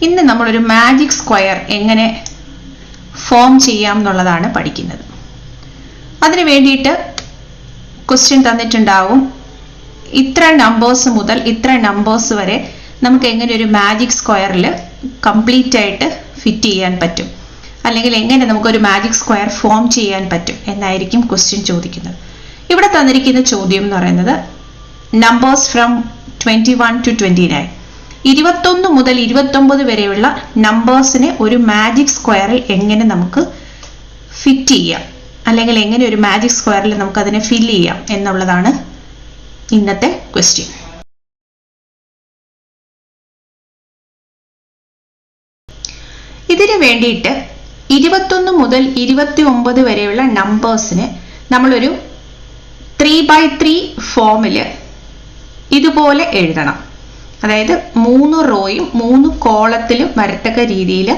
ഇന്ന് നമ്മളൊരു magic square എങ്ങനെ ഫോം ചെയ്യാം എന്നുള്ളതാണ് പഠിക്കുന്നത്. അതിനു വേണ്ടിയിട്ട് ക്വസ്റ്റ്യൻ തന്നിട്ടുണ്ടാവും. ഇത്ര നമ്പേഴ്സ് മുതൽ ഇത്ര നമ്പേഴ്സ് വരെ നമുക്ക് എങ്ങനെ ഒരു മാജിക് സ്ക്വയറിൽ കംപ്ലീറ്റ് ആയിട്ട് ഫിറ്റ് ചെയ്യാൻ പറ്റും, അല്ലെങ്കിൽ എങ്ങനെ നമുക്കൊരു മാജിക് സ്ക്വയർ ഫോം ചെയ്യാൻ പറ്റും എന്നായിരിക്കും ക്വസ്റ്റ്യൻ ചോദിക്കുന്നത്. ഇവിടെ തന്നിരിക്കുന്ന ചോദ്യം എന്ന് പറയുന്നത് നമ്പേഴ്സ് ഫ്രം 21 to 29, 21 മുതൽ 29 വരെയുള്ള നമ്പേഴ്സിനെ ഒരു മാജിക് സ്ക്വയറിൽ എങ്ങനെ നമുക്ക് ഫിറ്റ് ചെയ്യാം, അല്ലെങ്കിൽ എങ്ങനെ ഒരു മാജിക് സ്ക്വയറിൽ നമുക്ക് അതിനെ ഫിൽ ചെയ്യാം എന്നുള്ളതാണ് ഇന്നത്തെ ക്വസ്റ്റ്യൻ. ഇതിനു വേണ്ടിയിട്ട് 21 മുതൽ 29 വരെയുള്ള നമ്പേഴ്സിന് നമ്മളൊരു 3x3 ഫോമിൽ ഇതുപോലെ എഴുതണം. അതായത് 3 റോയും 3 കോളത്തിലും വരത്തക്ക രീതിയിൽ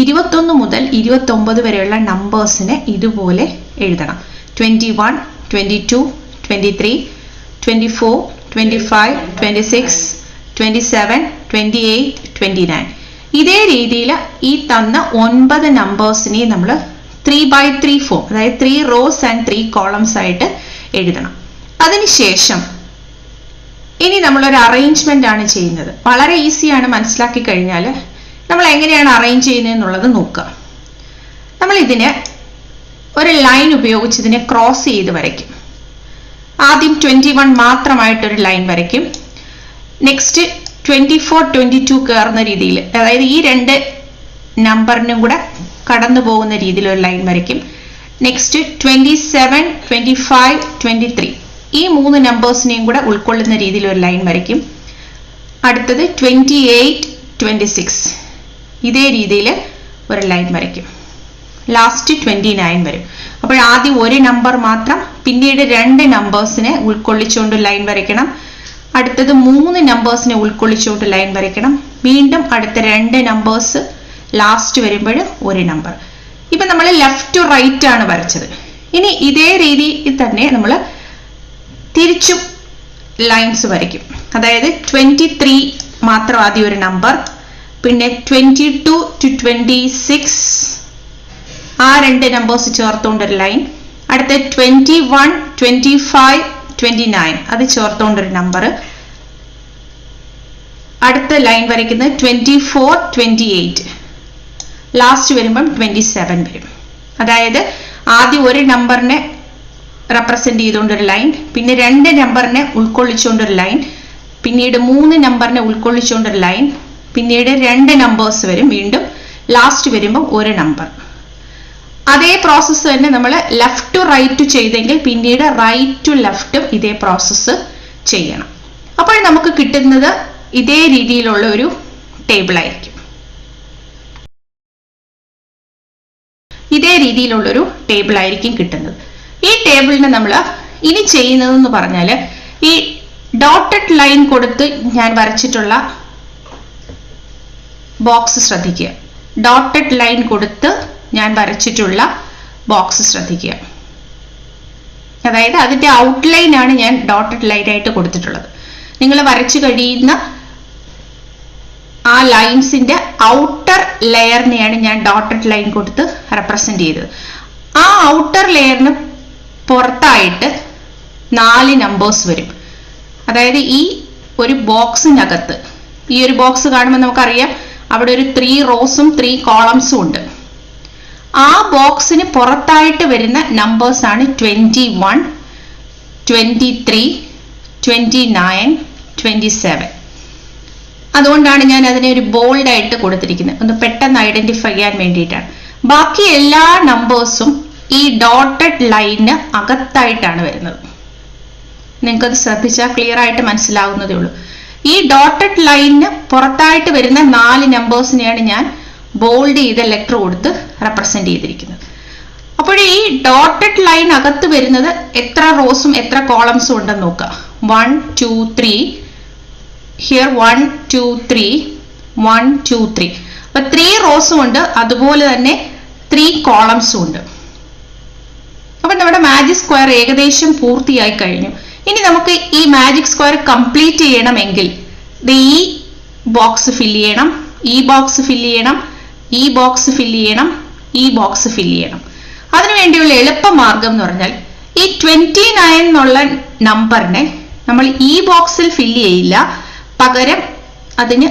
21 മുതൽ 29 വരെയുള്ള നമ്പേഴ്സിനെ ഇതുപോലെ എഴുതണം. 21, 22, 23, 24, 25, 26, 27, 28, 29. ഇതേ രീതിയിൽ ഈ തന്ന 9 നമ്പേഴ്സിനെ നമ്മൾ 3x3 ഫോം, അതായത് 3 റോസ് ആൻഡ് 3 കോളംസ് ആയിട്ട് എഴുതണം. അതിനുശേഷം ഇനി നമ്മളൊരു അറേഞ്ച്മെന്റ് ആണ് ചെയ്യുന്നത്. വളരെ ഈസിയാണ്, മനസ്സിലാക്കി കഴിഞ്ഞാൽ നമ്മൾ എങ്ങനെയാണ് അറേഞ്ച് ചെയ്യുന്നത് എന്നുള്ളത് നോക്കുക. നമ്മൾ ഇതിനെ ഒരു ലൈൻ ഉപയോഗിച്ച് ഇതിനെ ക്രോസ് ചെയ്ത് വരയ്ക്കും. ആദ്യം 21 മാത്രമായിട്ടൊരു ലൈൻ വരയ്ക്കും. നെക്സ്റ്റ് 24, 22 കയറുന്ന രീതിയിൽ, അതായത് ഈ 2 നമ്പറിനും കൂടെ കടന്നു പോകുന്ന രീതിയിൽ ഒരു ലൈൻ വരയ്ക്കും. നെക്സ്റ്റ് 27, 25, 23 ഈ 3 നമ്പേഴ്സിനെയും കൂടെ ഉൾക്കൊള്ളുന്ന രീതിയിൽ ഒരു ലൈൻ വരയ്ക്കും. അടുത്തത് 28, 26 ഇതേ രീതിയിൽ ഒരു ലൈൻ വരയ്ക്കും. ലാസ്റ്റ് 29 വരും. അപ്പോൾ ആദ്യം ഒരു നമ്പർ മാത്രം, പിന്നീട് 2 നമ്പേഴ്സിനെ ഉൾക്കൊള്ളിച്ചുകൊണ്ട് ലൈൻ വരയ്ക്കണം. അടുത്തത് 3 നമ്പേഴ്സിനെ ഉൾക്കൊള്ളിച്ചുകൊണ്ട് ലൈൻ വരയ്ക്കണം. വീണ്ടും അടുത്ത 2 നമ്പേഴ്സ്, ലാസ്റ്റ് വരുമ്പോൾ ഒരു നമ്പർ. ഇപ്പൊ നമ്മൾ ലെഫ്റ്റ് ടു റൈറ്റ് ആണ് വരച്ചത്. ഇനി ഇതേ രീതിയിൽ തന്നെ നമ്മൾ തിരിച്ചും ലൈൻസ് വരയ്ക്കും. അതായത് 23 മാത്രം ആദ്യം ഒരു നമ്പർ, പിന്നെ 22 to 26 ആ 2 നമ്പേഴ്സ് ചേർത്തുകൊണ്ടൊരു ലൈൻ. അടുത്ത 21, 25, 29 അത് ചേർത്തുകൊണ്ടൊരു നമ്പർ. അടുത്ത ലൈൻ വരയ്ക്കുന്നത് 24, 28 ലാസ്റ്റ് വരുമ്പം 27 വരും. അതായത് ആദ്യം ഒരു നമ്പറിനെ റെപ്രസെന്റ് ചെയ്തുകൊണ്ടൊരു ലൈൻ, പിന്നെ 2 നമ്പറിനെ ഉൾക്കൊള്ളിച്ചുകൊണ്ടൊരു ലൈൻ, പിന്നീട് 3 നമ്പറിനെ ഉൾക്കൊള്ളിച്ചുകൊണ്ടൊരു ലൈൻ, പിന്നീട് 2 നമ്പേഴ്സ് വരും, വീണ്ടും ലാസ്റ്റ് വരുമ്പം ഒരു നമ്പർ. അതേ പ്രോസസ്സ് തന്നെ നമ്മൾ ലെഫ്റ്റ് ടു റൈറ്റ് ചെയ്തെങ്കിൽ പിന്നീട് റൈറ്റ് ടു ലെഫ്റ്റും ഇതേ പ്രോസസ്സ് ചെയ്യണം. അപ്പോൾ നമുക്ക് കിട്ടുന്നത് ഇതേ രീതിയിലുള്ള ഒരു ടേബിൾ ആയിരിക്കും. ഇതേ രീതിയിലുള്ളൊരു ടേബിൾ ആയിരിക്കും കിട്ടുന്നത്. ഈ ടേബിളിന് നമ്മൾ ഇനി ചെയ്യുന്നതെന്ന് പറഞ്ഞാൽ, ഈ ഡോട്ടഡ് ലൈൻ കൊടുത്ത് ഞാൻ വരച്ചിട്ടുള്ള ബോക്സ് ശ്രദ്ധിക്കുക. ഡോട്ടഡ് ലൈൻ കൊടുത്ത് ഞാൻ വരച്ചിട്ടുള്ള ബോക്സ് ശ്രദ്ധിക്കുക. അതായത് അതിന്റെ ഔട്ട്ലൈൻ ആണ് ഞാൻ ഡോട്ടഡ് ലൈൻ ആയിട്ട് കൊടുത്തിട്ടുള്ളത്. നിങ്ങൾ വരച്ചു കഴിയുന്ന ആ ലൈൻസിന്റെ ഔട്ടർ ലെയറിനെയാണ് ഞാൻ ഡോട്ടഡ് ലൈൻ കൊടുത്ത് റെപ്രസെന്റ് ചെയ്തത്. ആ ഔട്ടർ ലെയറിന് പുറത്തായിട്ട് 4 നമ്പേഴ്സ് വരും. അതായത് ഈ ഒരു ബോക്സിനകത്ത്, ഈ ഒരു ബോക്സ് കാണുമ്പോൾ നമുക്കറിയാം അവിടെ ഒരു 3 റോസും 3 കോളംസും ഉണ്ട്. ആ ബോക്സിന് പുറത്തായിട്ട് വരുന്ന നമ്പേഴ്സ് ആണ് 21, 23, 29, 27. അതുകൊണ്ടാണ് ഞാൻ അതിനെ ഒരു ബോൾഡ് ആയിട്ട് കൊടുത്തിരിക്കുന്നത്, ഒന്ന് പെട്ടെന്ന് ഐഡന്റിഫൈ ചെയ്യാൻ വേണ്ടിയിട്ടാണ്. ബാക്കി എല്ലാ നമ്പേഴ്സും ഈ ഡോട്ടഡ് ലൈനിന് അകത്തായിട്ടാണ് വരുന്നത്. നിങ്ങൾക്കത് ശ്രദ്ധിച്ചാൽ ക്ലിയർ ആയിട്ട് മനസ്സിലാവുന്നതേ ഉള്ളൂ. ഈ ഡോട്ടഡ് ലൈനിന് പുറത്തായിട്ട് വരുന്ന 4 നമ്പേഴ്സിനെയാണ് ഞാൻ ബോൾഡ് ചെയ്ത ലെറ്റർ കൊടുത്ത് റെപ്രസെന്റ് ചെയ്തിരിക്കുന്നത്. അപ്പോൾ ഈ ഡോട്ടഡ് ലൈൻ അകത്ത് വരുന്നത് എത്ര റോസും എത്ര കോളംസും ഉണ്ടെന്ന് നോക്കുക. 1, 2, 3 ഹിയർ 1, 2, 3 1, 2, 3. അപ്പൊ 3 റോസും ഉണ്ട്, അതുപോലെ തന്നെ 3 കോളംസും ഉണ്ട്. അപ്പൊ നമ്മുടെ മാജിക് സ്ക്വയർ ഏകദേശം പൂർത്തിയായി കഴിഞ്ഞു. ഇനി നമുക്ക് ഈ മാജിക് സ്ക്വയർ കംപ്ലീറ്റ് ചെയ്യണമെങ്കിൽ ഈ ബോക്സ് ഫിൽ ചെയ്യണം, ഈ ബോക്സ് ഫില്ല് ചെയ്യണം, ഈ ബോക്സ് ഫില്ല് ചെയ്യണം, ഈ ബോക്സ് ഫില്ല് ചെയ്യണം. അതിനുവേണ്ടിയുള്ള എളുപ്പമാർഗം എന്ന് പറഞ്ഞാൽ ഈ 29 എന്നുള്ള നമ്പറിനെ നമ്മൾ ഈ ബോക്സിൽ ഫില്ല് ചെയ്യില്ല, പകരം അതിന്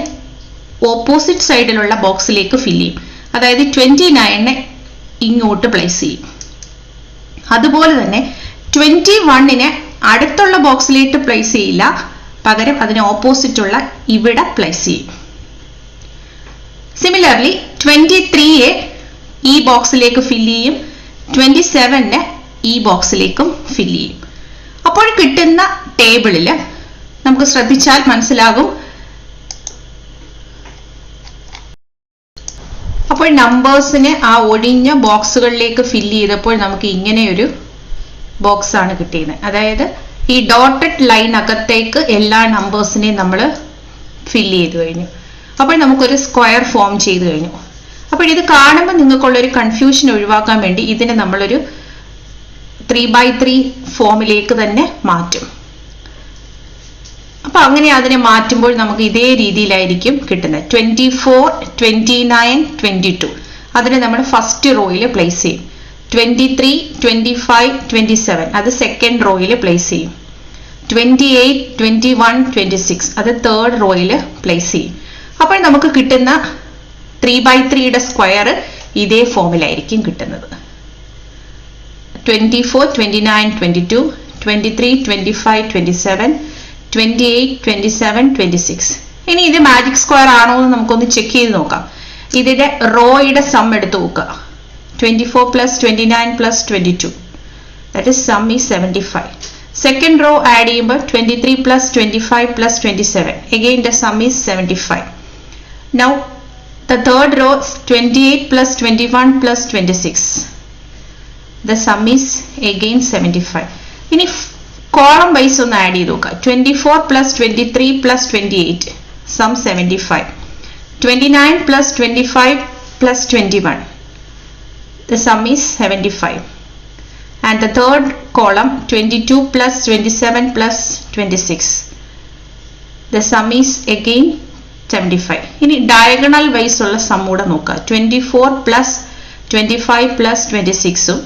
ഓപ്പോസിറ്റ് സൈഡിലുള്ള ബോക്സിലേക്ക് ഫില്ല് ചെയ്യും. അതായത് 29നെ ഇങ്ങോട്ട് പ്ലേസ് ചെയ്യും. അതുപോലെ തന്നെ 21നെ അടുത്തുള്ള ബോക്സിലേക്ക് പ്ലേസ് ചെയ്യില്ല, പകരം അതിന് ഓപ്പോസിറ്റ് ഉള്ള ഇവിടെ പ്ലേസ് ചെയ്യും. സിമിലർലി 23യെ ഈ ബോക്സിലേക്ക് ഫില്ല് ചെയ്യും, 27നെ ഈ ബോക്സിലേക്കും ഫില്ല് ചെയ്യും. അപ്പോൾ കിട്ടുന്ന ടേബിളിൽ നമുക്ക് ശ്രദ്ധിച്ചാൽ മനസ്സിലാകും. അപ്പോൾ നമ്പേഴ്സിനെ ആ ഒഴിഞ്ഞ ബോക്സുകളിലേക്ക് ഫില്ല് ചെയ്തപ്പോൾ നമുക്ക് ഇങ്ങനെ ഒരു ബോക്സ് ആണ് കിട്ടിയത്. അതായത് ഈ ഡോട്ടഡ് ലൈൻ അകത്തേക്ക് എല്ലാ നമ്പേഴ്സിനെയും നമ്മൾ ഫില്ല് ചെയ്ത് കഴിഞ്ഞു. അപ്പോൾ നമുക്കൊരു സ്ക്വയർ ഫോം ചെയ്ത് കഴിഞ്ഞു. അപ്പോൾ ഇത് കാണുമ്പോൾ നിങ്ങൾക്കുള്ളൊരു കൺഫ്യൂഷൻ ഒഴിവാക്കാൻ വേണ്ടി ഇതിനെ നമ്മളൊരു 3x3 ഫോമിലേക്ക് തന്നെ മാറ്റും. അപ്പൊ അങ്ങനെ അതിനെ മാറ്റുമ്പോൾ നമുക്ക് ഇതേ രീതിയിലായിരിക്കും കിട്ടുന്നത്. 24, 29, 22 അതിനെ നമ്മൾ ഫസ്റ്റ് റോയിൽ പ്ലേസ് ചെയ്യും. 23, 25, 27 അത് സെക്കൻഡ് റോയിൽ പ്ലേസ് ചെയ്യും. 28, 21, 26 അത് തേർഡ് റോയിൽ പ്ലേസ് ചെയ്യും. അപ്പോൾ നമുക്ക് കിട്ടുന്ന 3x3യുടെ സ്ക്വയർ ഇതേ ഫോമിലായിരിക്കും കിട്ടുന്നത്. 24, 29, 22, 23, 25, 27, 28, 27, 26. ഇനി ഇത് മാജിക് സ്ക്വയർ ആണോ എന്ന് നമുക്കൊന്ന് ചെക്ക് ചെയ്ത് നോക്കാം. ഇതിന്റെ റോയുടെ സം എടുത്ത് നോക്കുക. 24 plus 29 plus 22 that is sum is 75. Second row add ചെയ്യുമ്പോൾ 23 plus 25 plus 27 again the sum is 75. Now the third row 28 plus 21 plus 26 the sum is again 75. ഇനി കോളം വൈസ് ഒന്ന് ആഡ് ചെയ്ത് നോക്കുക. 24 plus 23 plus 28 sum 75. 29 plus 25 plus 21 the sum is 75. And the third column 22 plus 27 plus 26 the sum is again 75. ഇനി diagonal vice ഉള്ള some കൂടെ നോക്കുക. 24 plus 25 plus 26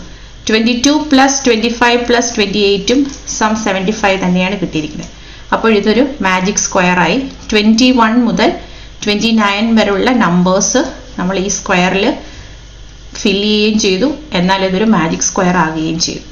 22 plus 25 plus 28 some 75 തന്നെയാണ് കിട്ടിയിരിക്കുന്നത്. അപ്പോൾ ഇതൊരു മാജിക് സ്ക്വയർ ആയി. 21 മുതൽ 29 വരെയുള്ള നമ്പേഴ്സ് നമ്മൾ ഈ സ്ക്വയറിൽ ഫില്ല് ചെയ്യുകയും ചെയ്തു. എന്നാൽ ഇതൊരു മാജിക് സ്ക്വയർ ആകുകയും ചെയ്തു.